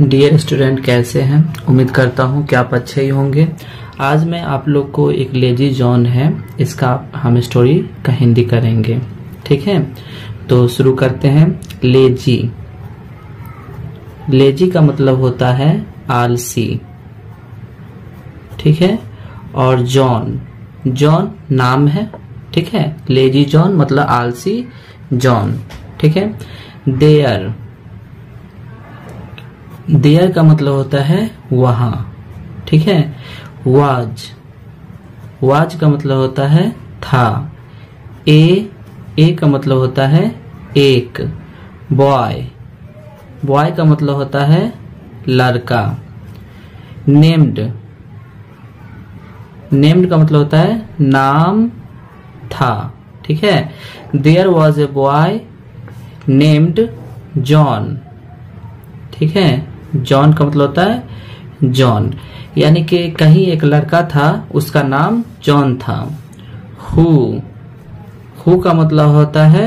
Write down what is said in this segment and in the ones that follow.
Dear student, कैसे हैं? उम्मीद करता हूं कि आप अच्छे ही होंगे। आज मैं आप लोग को एक लेजी जॉन है, इसका हम स्टोरी का हिंदी करेंगे। ठीक है, तो शुरू करते हैं। लेजी, लेजी का मतलब होता है आलसी। ठीक है, और जॉन, जॉन नाम है। ठीक है, लेजी जॉन मतलब आलसी जॉन। ठीक है, देयर, देयर का मतलब होता है वहां। ठीक है, वाज, वाज का मतलब होता है था। ए का मतलब होता है एक। बॉय, बॉय का मतलब होता है लड़का। नेम्ड, नेम्ड का मतलब होता है नाम था। ठीक है, there was a boy named John. ठीक है, जॉन का मतलब होता है जॉन, यानी कि कहीं एक लड़का था, उसका नाम जॉन था। हु का मतलब होता है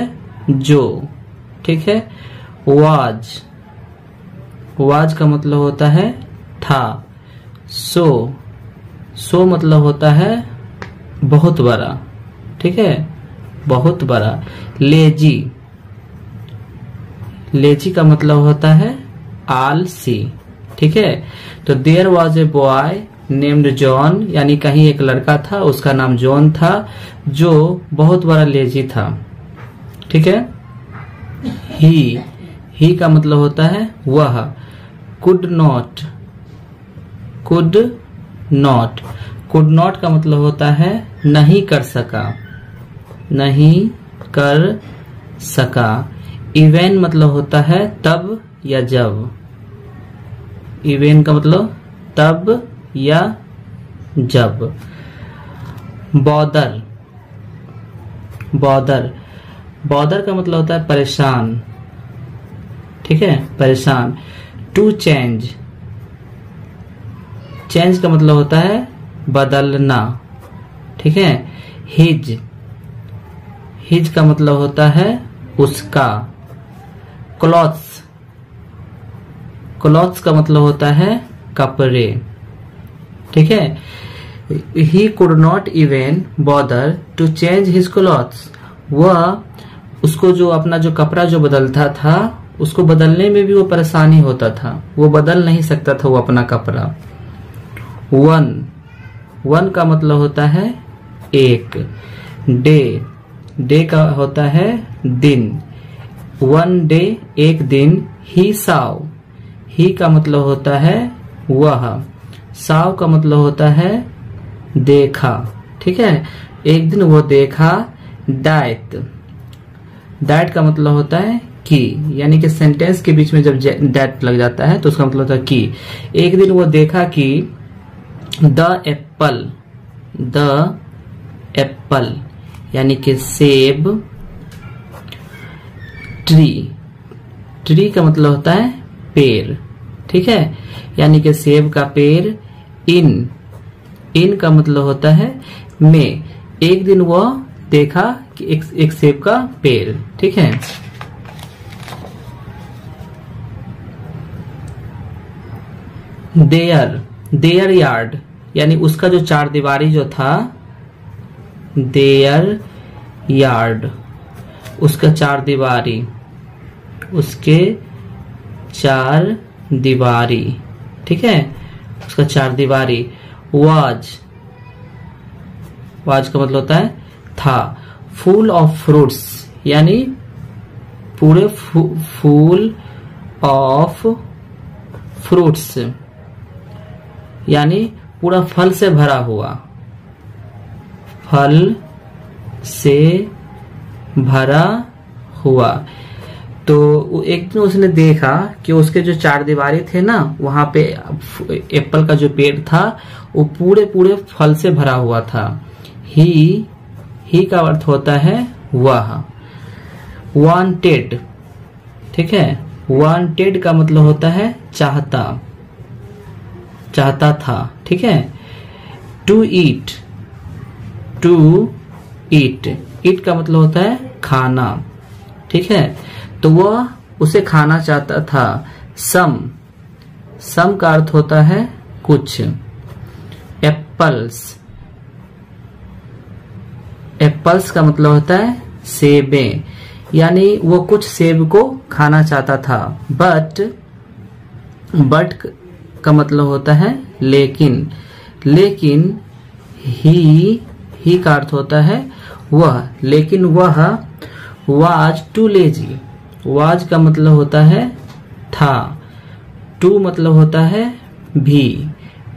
जो। ठीक है, वाज, वाज का मतलब होता है था। सो मतलब होता है बहुत बड़ा। ठीक है, बहुत बड़ा। लेजी, लेजी का मतलब होता है आलसी। ठीक है, तो there was a boy named John, यानी कहीं एक लड़का था, उसका नाम जॉन था, जो बहुत बड़ा लेजी था। ठीक है, ही का मतलब होता है वह। Could not, could not, could not का मतलब होता है नहीं कर सका, नहीं कर सका। इवेन मतलब होता है तब या जब। इवेन का मतलब तब या जब। बॉदर, बॉदर, बॉदर का मतलब होता है परेशान। ठीक है, परेशान। टू चेंज, चेंज का मतलब होता है बदलना। ठीक है, हिज, हिज का मतलब होता है उसका। क्लॉथ्स, क्लॉथ्स का मतलब होता है कपड़े। ठीक है, he could not even bother to change his clothes. वह, उसको जो अपना जो कपड़ा जो बदलता था, उसको बदलने में भी वो परेशानी होता था, वो बदल नहीं सकता था वो अपना कपड़ा। वन, वन का मतलब होता है एक। डे, डे का होता है दिन। वन डे, एक दिन। ही साव, ही का मतलब होता है वह। साव का मतलब होता है देखा। ठीक है, एक दिन वो देखा। दैट, दैट का मतलब होता है कि, यानी कि सेंटेंस के बीच में जब दैट लग जाता है तो उसका मतलब होता है कि। एक दिन वो देखा कि द एप्पल, द एप्पल यानी कि सेब। ट्री, ट्री का मतलब होता है पेड़। ठीक है, यानी कि सेब का पेड़। इन का मतलब होता है में। एक दिन वो देखा कि एक सेब का पेड़। ठीक है, देयर, देयर यार्ड, यानी उसका जो चार दीवारी जो था, देयर यार्ड, उसका चार दीवारी, उसके चार दीवारी। ठीक है, उसका चार दीवारी। वाज, वाज का मतलब होता है था। फुल ऑफ फ्रूट्स, यानी पूरे फूल ऑफ फ्रूट्स, यानी पूरा फल से भरा हुआ, फल से भरा हुआ। तो एक दिन उसने देखा कि उसके जो चार दीवारी थे ना, वहां पे एप्पल का जो पेड़ था वो पूरे पूरे फल से भरा हुआ था। ही का अर्थ होता है वह। वांटेड, ठीक है, वांटेड का मतलब होता है चाहता, चाहता था। ठीक है, टू ईट, टू ईट, ईट का मतलब होता है खाना। ठीक है, तो वह उसे खाना चाहता था। सम, सम का अर्थ होता है कुछ। एप्पल्स, एप्पल्स का मतलब होता है सेबें, यानी वो कुछ सेब को खाना चाहता था। बट का मतलब होता है लेकिन। लेकिन ही का अर्थ होता है वह, लेकिन वह वाज टू लेजी। वाज का मतलब होता है था, टू मतलब होता है भी,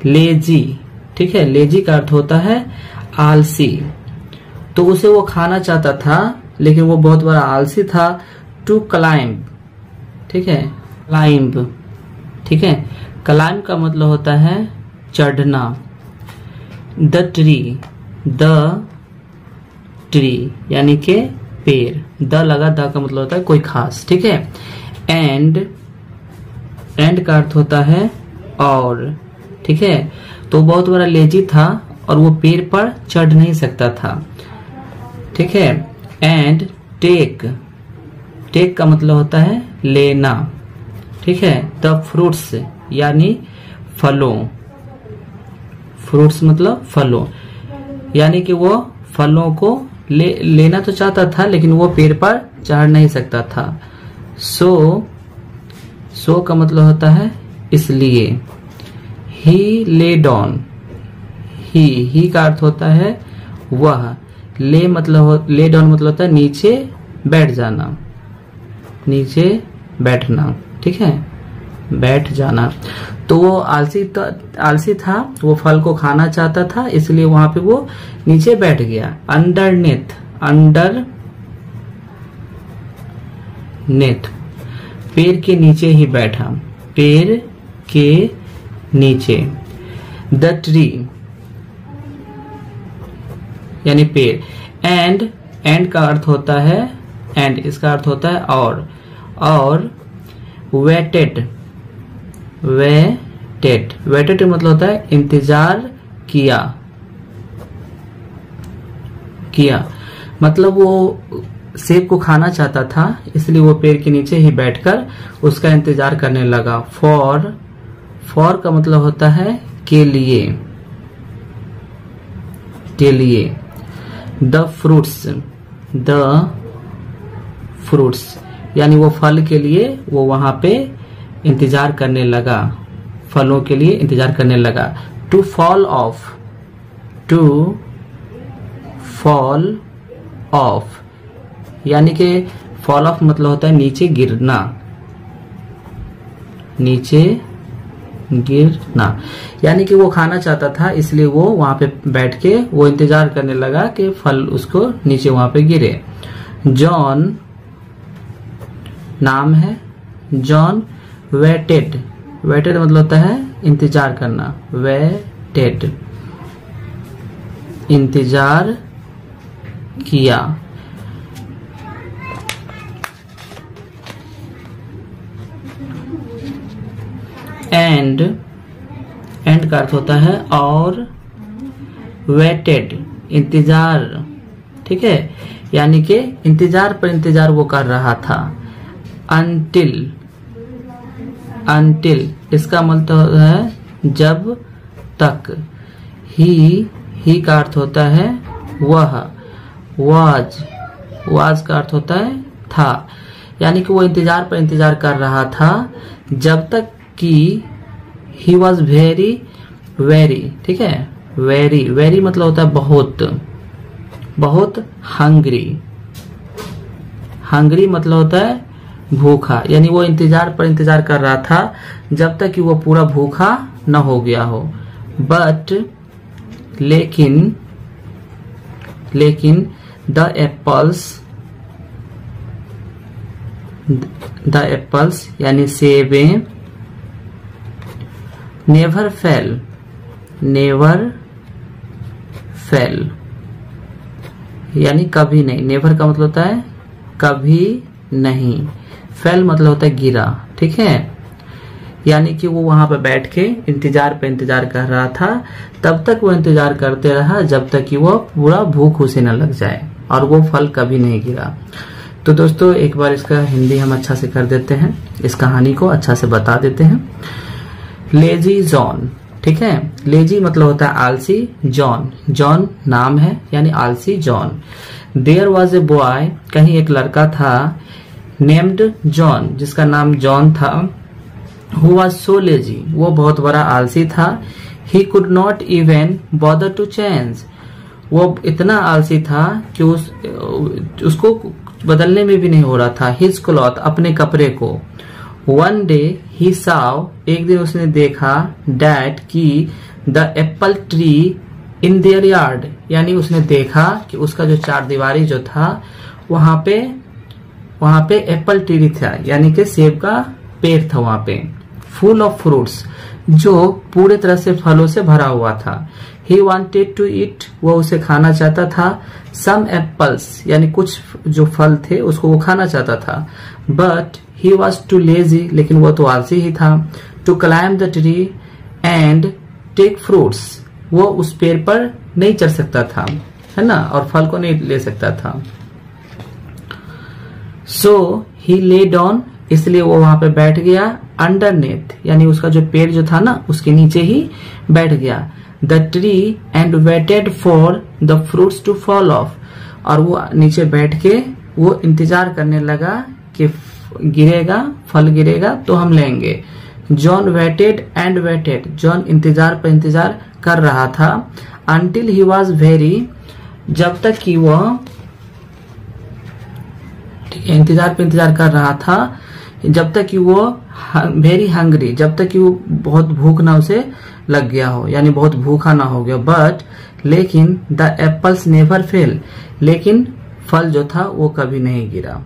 लेजी, ठीक है। लेजी का अर्थ होता है आलसी। तो उसे वो खाना चाहता था लेकिन वो बहुत बड़ा आलसी था। टू क्लाइंब, ठीक है, क्लाइंब, ठीक है। क्लाइंब का मतलब होता है चढ़ना। द ट्री यानी के पेड़। द लगा, द का मतलब होता है कोई खास, ठीक है। एंड का अर्थ होता है और, ठीक है। तो बहुत बड़ा लेजी था और वो पेड़ पर चढ़ नहीं सकता था, ठीक है। एंड टेक का मतलब होता है लेना, ठीक है। द फ्रूट्स यानी फलों। फ्रूट्स मतलब फलों, यानी कि वो फलों को लेना तो चाहता था लेकिन वो पेड़ पर चढ़ नहीं सकता था। सो का मतलब होता है इसलिए। ही ले डाउन, ही का अर्थ होता है वह। ले डाउन मतलब होता है नीचे बैठ जाना, नीचे बैठना, ठीक है, बैठ जाना। तो वो आलसी था, वो फल को खाना चाहता था, इसलिए वहां पे वो नीचे बैठ गया। अंडरनेथ पेड़ के नीचे ही बैठा, पेड़ के नीचे। द ट्री यानी पेड़। एंड का अर्थ होता है, एंड इसका अर्थ होता है और वेटेड मतलब होता है इंतजार किया। मतलब वो सेब को खाना चाहता था इसलिए वो पेड़ के नीचे ही बैठकर उसका इंतजार करने लगा। फॉर का मतलब होता है के लिए। द फ्रूट्स यानी वो फल के लिए वो वहां पे इंतजार करने लगा, फलों के लिए इंतजार करने लगा। टू फॉल ऑफ यानी कि फॉल ऑफ मतलब होता है नीचे गिरना, यानी कि वो खाना चाहता था इसलिए वो वहां पे बैठ के वो इंतजार करने लगा कि फल उसको नीचे वहां पे गिरे। जॉन नाम है, जॉन वेटेड मतलब होता है इंतजार करना, वेटेड इंतजार किया। एंड का अर्थ होता है और, वेटेड इंतजार, ठीक है, यानी कि इंतजार पर इंतजार वो कर रहा था। अनटिल इसका मतलब है जब तक। ही का अर्थ होता है वह। वाज का अर्थ होता है था, यानी कि वो इंतजार पर इंतजार कर रहा था जब तक कि ही वॉज वेरी, ठीक है। वेरी मतलब होता है बहुत हंग्री मतलब होता है भूखा, यानी वो इंतजार पर इंतजार कर रहा था जब तक कि वो पूरा भूखा न हो गया हो। बट लेकिन द एप्पल्स यानी सेबें नेवर फेल यानी कभी नहीं। नेवर का मतलब होता है कभी नहीं, फेल मतलब होता है गिरा, ठीक है। यानी कि वो वहां पर बैठ के इंतजार कर रहा था, तब तक वो इंतजार करते रहा जब तक कि वो पूरा भूख उसे न लग जाए, और वो फल कभी नहीं गिरा। तो दोस्तों एक बार इसका हिंदी हम अच्छा से कर देते हैं, इस कहानी को अच्छा से बता देते हैं। लेजी जॉन, ठीक है। लेजी मतलब होता है आलसी, जॉन, जॉन नाम है यानी आलसी John. There was a boy, कहीं एक लड़का था, नेम्ड जॉन, जिसका नाम जॉन था। हु वॉज सो लेजी, वो बहुत बड़ा आलसी था। He could not even bother to change, वो इतना आलसी था कि उसको बदलने में भी नहीं हो रहा था। हिज क्लॉथ, अपने कपड़े को। वन डे ही साव, एक दिन उसने देखा, डैट की the Apple tree in their yard, यानी उसने देखा कि उसका जो चारदीवारी जो था वहां पे एप्पल ट्री था, यानी कि सेब का पेड़ था वहां पे। फुल ऑफ फ्रूट्स, जो पूरे तरह से फलों से भरा हुआ था। ही वॉन्टेड टू ईट, वो उसे खाना चाहता था। सम एप्पल्स, यानी कुछ जो फल थे उसको वो खाना चाहता था। But he was too lazy, लेकिन वो तो आलसी ही था। To climb the tree and take fruits, वो उस पेड़ पर नहीं चढ़ सकता था, है ना, और फल को नहीं ले सकता था। सो ही ले डाउन, इसलिए वो वहां पे बैठ गया। अंडरनेथ, यानी उसका जो पेड़ जो था ना उसके नीचे ही बैठ गया। The tree and waited for the fruits to fall off, और वो नीचे बैठ के वो इंतजार करने लगा कि गिरेगा, फल गिरेगा तो हम लेंगे। John waited and waited, John इंतजार पर इंतजार कर रहा था। अंटिल ही वॉज वेरी, जब तक कि वह इंतजार पे इंतजार कर रहा था, जब तक कि वो वेरी हंग्री, जब तक कि वो बहुत भूख ना उसे लग गया हो, यानी बहुत भूखा ना हो गया। बट लेकिन द एप्पल्स नेवर फेल, लेकिन फल जो था वो कभी नहीं गिरा।